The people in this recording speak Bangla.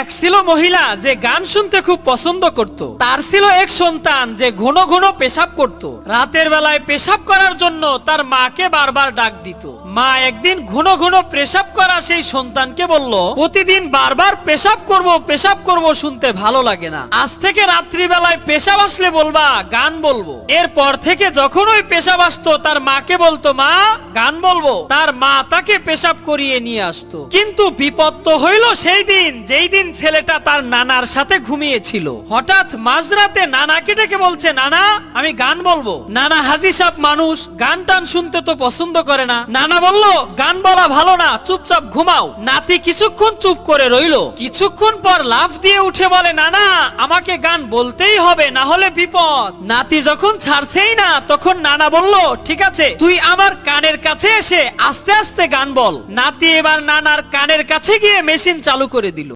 এক ছিল মহিলা যে গান শুনতে খুব পছন্দ করত। তার ছিল এক সন্তান যে ঘন ঘন পেশাব করত। রাতের বেলায় পেশাব করার জন্য তার মাকে বারবার ডাক দিত। মা একদিন ঘন ঘন পেশাব করা সেই সন্তানকে বলল, প্রতিদিন বারবার পেশাব করব শুনতে ভালো লাগে না, আজ থেকে রাত্রিবেলায় পেশাব আসলে বলবা গান বলবো। এরপর থেকে যখন ওই পেশাব আসতো তার মাকে বলতো, মা গান বলবো। তার মা তাকে পেশাব করিয়ে নিয়ে আসতো। কিন্তু বিপদ তো হইল সেই দিন যেই দিন ছেলেটা তার নানার সাথে ঘুমিয়েছিল। হঠাৎ মাঝরাতে নানাকে ডেকে বলছে, নানা আমি গান বলবো। নানা হাজি সাহেব মানুষ, গান টান শুনতে তো পছন্দ করে না। নানা বলল, গান বলা ভালো না, চুপচাপ ঘুমাও। নাতি কিছুক্ষণ চুপ করে রইল। কিছুক্ষণ পর লাফ দিয়ে উঠে বলে, নানা আমাকে গান বলতেই হবে, না হলে বিপদ। নাতি যখন ছাড়ছেই না তখন নানা বলল, ঠিক আছে তুই আমার কানের কাছে এসে আস্তে আস্তে গান বল। নাতি এবার নানার কানের কাছে গিয়ে মেশিন চালু করে দিল।